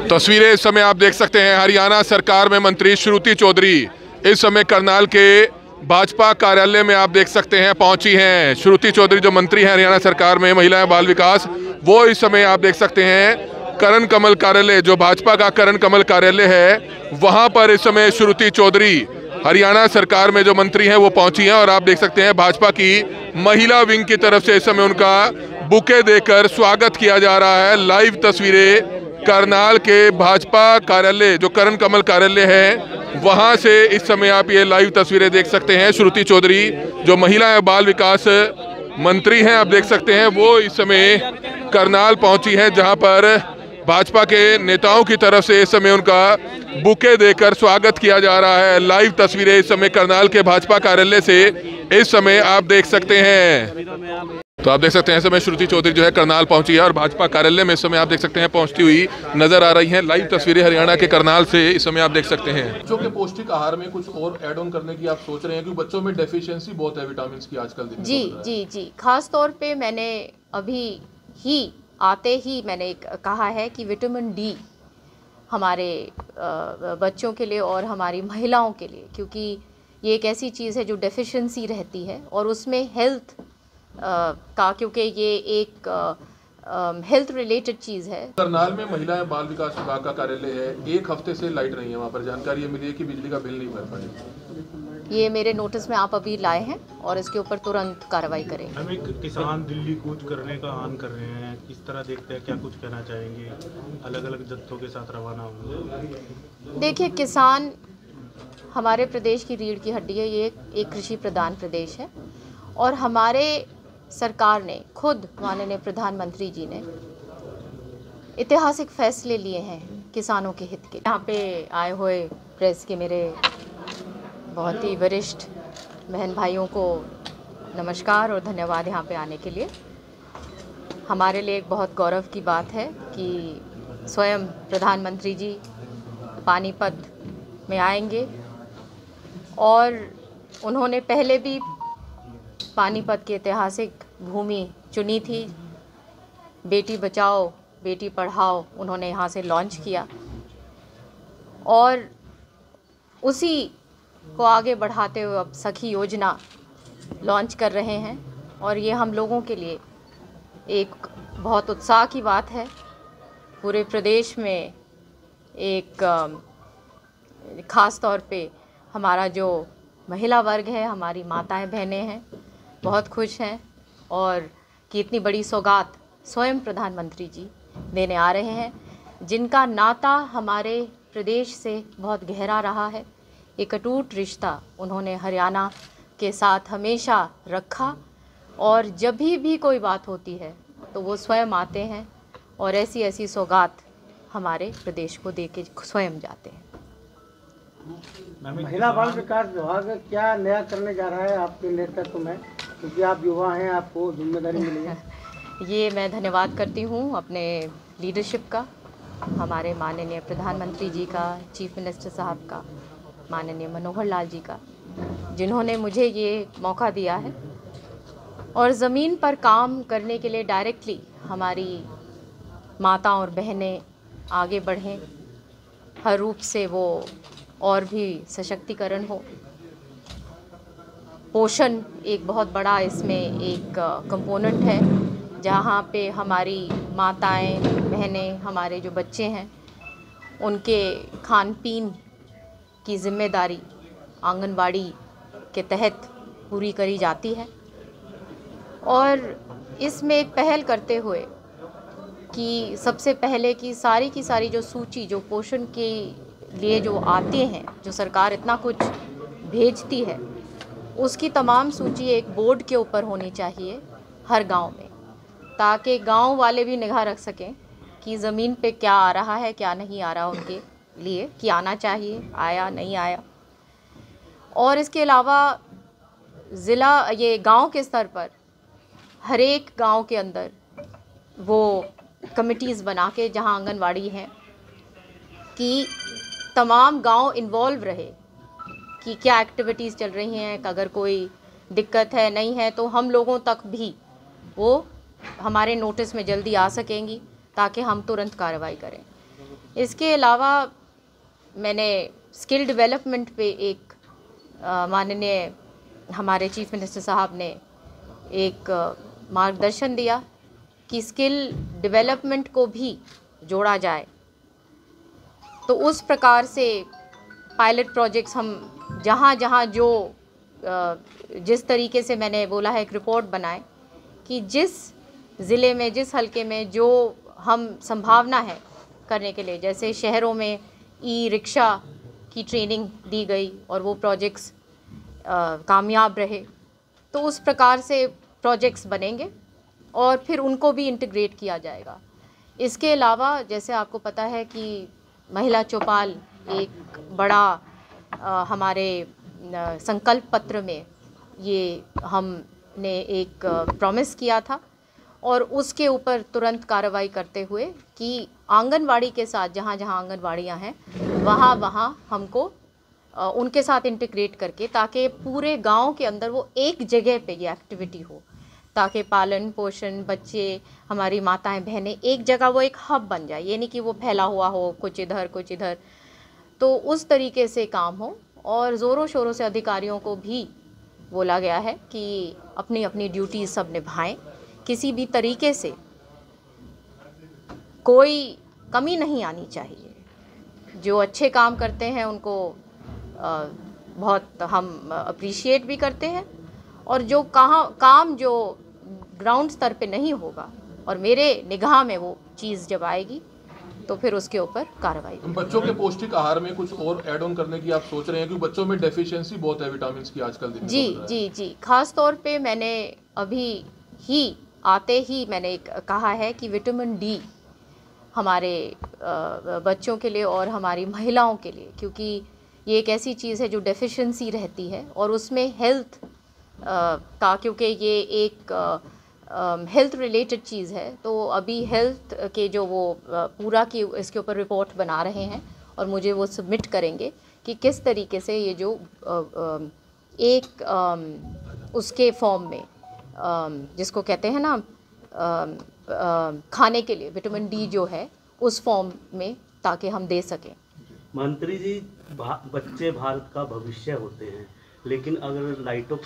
तस्वीरें इस समय आप देख सकते हैं। हरियाणा सरकार में मंत्री श्रुति चौधरी इस समय करनाल के भाजपा कार्यालय में आप देख सकते हैं पहुंची हैं। श्रुति चौधरी जो मंत्री हैं हरियाणा सरकार में महिला एवं बाल विकास, वो इस समय आप देख सकते हैं करण कमल कार्यालय, जो भाजपा का करण कमल कार्यालय है, वहां पर इस समय श्रुति चौधरी हरियाणा सरकार में जो मंत्री हैं वो पहुंची हैं। और आप देख सकते हैं भाजपा की महिला विंग की तरफ से इस समय उनका बुके देकर स्वागत किया जा रहा है। लाइव तस्वीरें करनाल के भाजपा कार्यालय, जो करण कमल कार्यालय है, वहां से इस समय आप ये लाइव तस्वीरें देख सकते हैं। श्रुति चौधरी जो महिला एवं बाल विकास मंत्री हैं, आप देख सकते हैं, वो इस समय करनाल पहुंची है, जहां पर भाजपा के नेताओं की तरफ से इस समय उनका बुके देकर स्वागत किया जा रहा है। लाइव तस्वीरें इस समय करनाल के भाजपा कार्यालय से इस समय आप देख सकते हैं। तो आप देख सकते हैं इस समय श्रुति चौधरी जो है करनाल पहुंची है और भाजपा कार्यालय में इस समय आप देख सकते हैं पहुंचती हुई नजर आ रही हैं। लाइव तस्वीरें हरियाणा के करनाल से इस समय आप देख सकते हैं। बच्चों के पौष्टिक आहार में कुछ और ऐड ऑन करने की आप सोच रहे हैं, क्योंकि बच्चों में डेफिशिएंसी बहुत है विटामिन की आजकल। जी, खास तौर पे मैंने अभी ही आते ही मैंने कहा है कि विटामिन डी हमारे बच्चों के लिए और हमारी महिलाओं के लिए, क्योंकि ये एक ऐसी चीज़ है जो डेफिशिएंसी रहती है और उसमें हेल्थ का, क्योंकि ये एक हेल्थ रिलेटेड चीज़ है। करनाल में महिला एवं बाल विकास विभाग का कार्यालय है, एक हफ्ते से लाइट नहीं है वहाँ पर। जानकारी ये मिली है कि बिजली का बिल नहीं भर पाए। ये मेरे नोटिस में आप अभी लाए हैं और इसके ऊपर तुरंत कार्रवाई करेंगे। हम एक किसान दिल्ली कूच करने का आह्वान कर रहे हैं, किस तरह देखते हैं, क्या कुछ कहना चाहेंगे? अलग अलग जत्थों के साथ रवाना होंगे। देखिए, किसान हमारे प्रदेश की रीढ़ की हड्डी है। ये एक कृषि प्रधान प्रदेश है और हमारे सरकार ने खुद, माननीय प्रधानमंत्री जी ने ऐतिहासिक फैसले लिए हैं किसानों के हित के। यहाँ पे आए हुए प्रेस के मेरे बहुत ही वरिष्ठ बहन भाइयों को नमस्कार और धन्यवाद यहाँ पे आने के लिए। हमारे लिए एक बहुत गौरव की बात है कि स्वयं प्रधानमंत्री जी पानीपत में आएंगे और उन्होंने पहले भी पानीपत की ऐतिहासिक भूमि चुनी थी। बेटी बचाओ बेटी पढ़ाओ उन्होंने यहाँ से लॉन्च किया और उसी को आगे बढ़ाते हुए अब सखी योजना लॉन्च कर रहे हैं और ये हम लोगों के लिए एक बहुत उत्साह की बात है। पूरे प्रदेश में एक ख़ास तौर पे हमारा जो महिला वर्ग है, हमारी माताएं बहनें हैं, बहुत खुश हैं और कि इतनी बड़ी सौगात स्वयं प्रधानमंत्री जी देने आ रहे हैं, जिनका नाता हमारे प्रदेश से बहुत गहरा रहा है। एक अटूट रिश्ता उन्होंने हरियाणा के साथ हमेशा रखा और जब भी कोई बात होती है तो वो स्वयं आते हैं और ऐसी सौगात हमारे प्रदेश को दे के स्वयं जाते हैं। महिला बाल विकास विभाग क्या नया करने जा रहा है आपके नेतृत्व में, क्योंकि आप युवा हैं, आपको जिम्मेदारी मिली है? ये मैं धन्यवाद करती हूँ अपने लीडरशिप का, हमारे माननीय प्रधानमंत्री जी का, चीफ मिनिस्टर साहब का, माननीय मनोहर लाल जी का, जिन्होंने मुझे ये मौका दिया है और ज़मीन पर काम करने के लिए डायरेक्टली हमारी माता और बहनें आगे बढ़ें, हर रूप से वो और भी सशक्तिकरण हो। पोषण एक बहुत बड़ा इसमें एक कंपोनेंट है, जहाँ पे हमारी माताएं बहनें, हमारे जो बच्चे हैं, उनके खान पीन की जिम्मेदारी आंगनवाड़ी के तहत पूरी करी जाती है। और इसमें एक पहल करते हुए कि सबसे पहले की सारी जो सूची जो पोषण के लिए जो आते हैं, जो सरकार इतना कुछ भेजती है, उसकी तमाम सूची एक बोर्ड के ऊपर होनी चाहिए हर गांव में, ताकि गांव वाले भी निगाह रख सकें कि ज़मीन पे क्या आ रहा है, क्या नहीं आ रहा उनके लिए, कि आना चाहिए, आया नहीं आया। और इसके अलावा ज़िला, ये गांव के स्तर पर हर एक गांव के अंदर वो कमिटीज़ बना के, जहां आंगनवाड़ी हैं, कि तमाम गांव इन्वॉल्व रहे कि क्या एक्टिविटीज़ चल रही हैं, अगर कोई दिक्कत है नहीं है तो हम लोगों तक भी वो हमारे नोटिस में जल्दी आ सकेंगी ताकि हम तुरंत कार्रवाई करें। इसके अलावा मैंने स्किल डेवलपमेंट पे एक माननीय हमारे चीफ मिनिस्टर साहब ने एक मार्गदर्शन दिया कि स्किल डेवलपमेंट को भी जोड़ा जाए। तो उस प्रकार से पायलट प्रोजेक्ट्स हम जहाँ जहाँ जो जिस तरीके से मैंने बोला है एक रिपोर्ट बनाए कि जिस ज़िले में जिस हलके में जो हम संभावना है करने के लिए, जैसे शहरों में ई रिक्शा की ट्रेनिंग दी गई और वो प्रोजेक्ट्स कामयाब रहे, तो उस प्रकार से प्रोजेक्ट्स बनेंगे और फिर उनको भी इंटीग्रेट किया जाएगा। इसके अलावा जैसे आपको पता है कि महिला चौपाल एक बड़ा हमारे संकल्प पत्र में ये हमने एक प्रॉमिस किया था और उसके ऊपर तुरंत कार्रवाई करते हुए कि आंगनवाड़ी के साथ जहाँ जहाँ आंगनवाड़ियाँ हैं वहाँ हमको उनके साथ इंटीग्रेट करके, ताकि पूरे गांव के अंदर वो एक जगह पे ये एक्टिविटी हो, ताकि पालन पोषण बच्चे हमारी माताएं बहनें एक जगह वो एक हब बन जाए। ये नहीं कि वो फैला हुआ हो कुछ इधर, तो उस तरीके से काम हो। और ज़ोरों शोरों से अधिकारियों को भी बोला गया है कि अपनी अपनी ड्यूटीज़ सब निभाएं, किसी भी तरीके से कोई कमी नहीं आनी चाहिए। जो अच्छे काम करते हैं उनको बहुत हम अप्रिशिएट भी करते हैं, और जो काम जो ग्राउंड स्तर पे नहीं होगा और मेरे निगाह में वो चीज़ जब आएगी तो फिर उसके ऊपर कार्रवाई। बच्चों के पौष्टिक आहार में कुछ और ऐड ऑन करने की आप सोच रहे हैं, क्योंकि बच्चों में डेफिशिएंसी बहुत है विटामिन की आजकल देखने को मिल रहा है। जी, खास तौर पे मैंने अभी ही आते ही मैंने कहा है कि विटामिन डी हमारे बच्चों के लिए और हमारी महिलाओं के लिए, क्योंकि ये एक ऐसी चीज़ है जो डेफिशिएंसी रहती है और उसमें हेल्थ का, क्योंकि ये एक हेल्थ रिलेटेड चीज़ है, तो अभी हेल्थ के जो वो पूरा की इसके ऊपर रिपोर्ट बना रहे हैं और मुझे वो सबमिट करेंगे कि किस तरीके से ये जो एक उसके फॉर्म में जिसको कहते हैं ना खाने के लिए विटामिन डी जो है उस फॉर्म में, ताकि हम दे सकें। मंत्री जी, बच्चे भारत का भविष्य होते हैं, लेकिन अगर लाइटों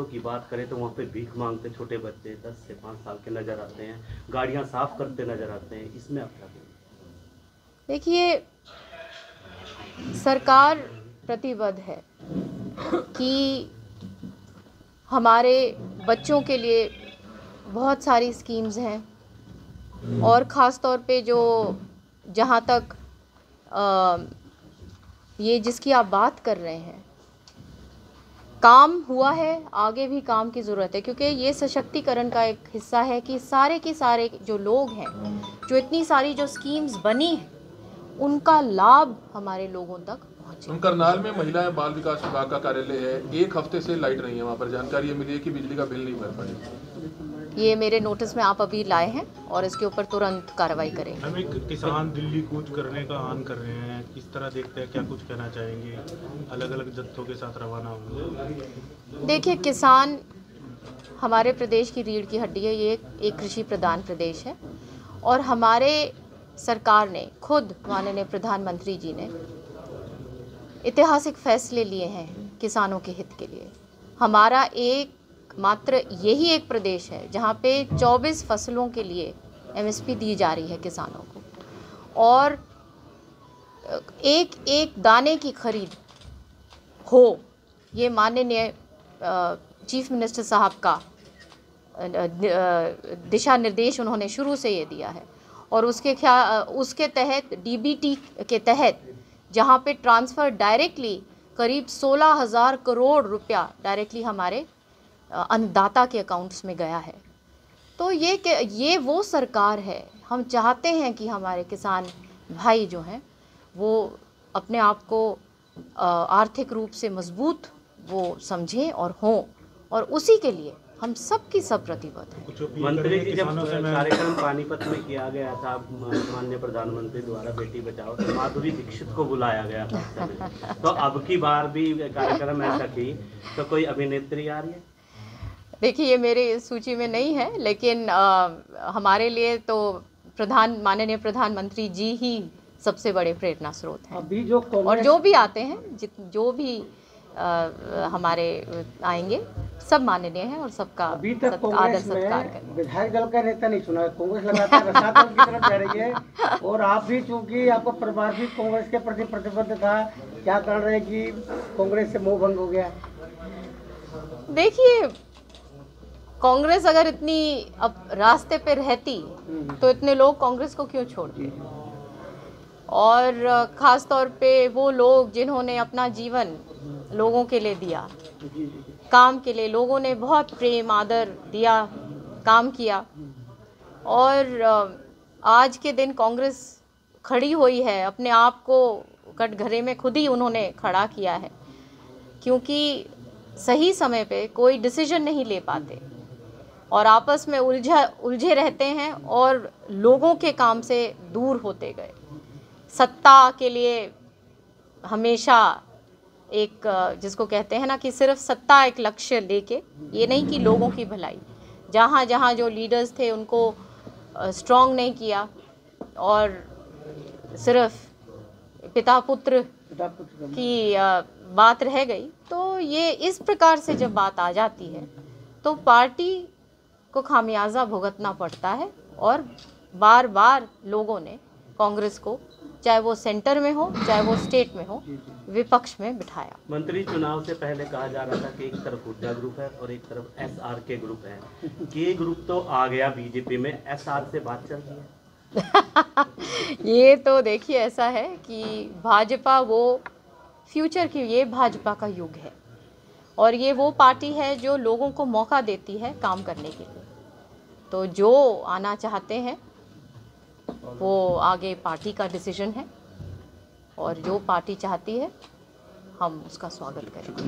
की बात करें तो वहाँ पे भीख मांगते छोटे बच्चे 10 से 5 साल के नज़र आते हैं, गाड़ियाँ साफ करते नज़र आते हैं, इसमें आप क्या कहेंगे? देखिए, सरकार प्रतिबद्ध है कि हमारे बच्चों के लिए बहुत सारी स्कीम्स हैं, और ख़ास तौर पे जो जहाँ तक ये जिसकी आप बात कर रहे हैं, काम हुआ है, आगे भी काम की ज़रूरत है, क्योंकि ये सशक्तिकरण का एक हिस्सा है कि सारे के सारे जो लोग हैं, जो इतनी सारी जो स्कीम्स बनी हैं, उनका लाभ हमारे लोगों तक पहुँचे। करनाल में महिला एवं बाल विकास विभाग का कार्यालय है, एक हफ्ते से लाइट नहीं है वहाँ पर। जानकारी ये मिली है कि बिजली का बिल नहीं भर पाए। ये मेरे नोटिस में आप अभी लाए हैं और इसके ऊपर तुरंत कार्रवाई करेंगे। हम एक किसान दिल्ली कूच करने का आह्वान कर रहे हैं, किस तरह देखते हैं, क्या कुछ कहना चाहेंगे? अलग अलग जत्थों के साथ रवाना होंगे। देखिए, किसान हमारे प्रदेश की रीढ़ की हड्डी है। ये एक कृषि प्रधान प्रदेश है और हमारे सरकार ने खुद, माननीय प्रधानमंत्री जी ने ऐतिहासिक फैसले लिए हैं किसानों के हित के लिए। हमारा एक मात्र यही एक प्रदेश है जहाँ पे 24 फसलों के लिए एमएसपी दी जा रही है किसानों को, और एक एक दाने की खरीद हो, ये माननीय चीफ मिनिस्टर साहब का दिशा निर्देश उन्होंने शुरू से ये दिया है। और उसके तहत डीबीटी के तहत जहाँ पे ट्रांसफ़र डायरेक्टली करीब 16,000 करोड़ रुपया डायरेक्टली हमारे अन्नदाता के अकाउंट्स में गया है। तो ये वो सरकार है। हम चाहते हैं कि हमारे किसान भाई जो हैं वो अपने आप को आर्थिक रूप से मजबूत वो समझें और हों, और उसी के लिए हम सब की सब प्रतिबद्ध हैं। मंत्री जी, जब कार्यक्रम पानीपत में किया गया था माननीय प्रधानमंत्री द्वारा बेटी बचाओ, तो माधुरी दीक्षित को बुलाया गया था। तो अब की बार भी कार्यक्रम ऐसा की तो कोई अभिनेत्री आ रही है? देखिए, ये मेरी सूची में नहीं है, लेकिन हमारे लिए तो माननीय प्रधानमंत्री जी ही सबसे बड़े प्रेरणा स्रोत हैं। अभी जो और जो भी आते हैं, जो भी हमारे आएंगे, सब माननीय हैं और सबका अभी तक आदर कांग्रेस सत्कार में करें। विधायक दल का नेता नहीं चुना है। कांग्रेस लगातार रसातल की तरफ जा रही है और आप भी, चूंकि आपका परिवार भी कांग्रेस के प्रति प्रतिबद्ध था, क्या कारण है कि कांग्रेस से मोह भंग हो गया? देखिए, कांग्रेस अगर इतनी अब रास्ते पे रहती तो इतने लोग कांग्रेस को क्यों छोड़ते? और ख़ास तौर पे वो लोग जिन्होंने अपना जीवन लोगों के लिए दिया, काम के लिए, लोगों ने बहुत प्रेम आदर दिया, काम किया, और आज के दिन कांग्रेस खड़ी हुई है, अपने आप को कटघरे में खुद ही उन्होंने खड़ा किया है, क्योंकि सही समय पे कोई डिसीजन नहीं ले पाते और आपस में उलझे रहते हैं और लोगों के काम से दूर होते गए। सत्ता के लिए हमेशा एक, जिसको कहते हैं ना कि सिर्फ सत्ता एक लक्ष्य लेके, ये नहीं कि लोगों की भलाई, जहाँ जहाँ जो लीडर्स थे उनको स्ट्रॉन्ग नहीं किया और सिर्फ पिता पुत्र की बात रह गई। तो ये इस प्रकार से जब बात आ जाती है तो पार्टी को खामियाजा भुगतना पड़ता है और बार बार लोगों ने कांग्रेस को, चाहे वो सेंटर में हो चाहे वो स्टेट में हो, विपक्ष में बिठाया। मंत्री चुनाव से पहले कहा जा रहा था कि एक तरफ ऊर्जा ग्रुप है और एक तरफ SRK ग्रुप है। के ग्रुप तो आ गया बीजेपी में, SR से बात चल रही है। ये तो देखिए, ऐसा है कि भाजपा वो फ्यूचर की, ये भाजपा का युग है और ये वो पार्टी है जो लोगों को मौका देती है काम करने के लिए। तो जो आना चाहते हैं वो आगे पार्टी का डिसीजन है और जो पार्टी चाहती है हम उसका स्वागत करेंगे।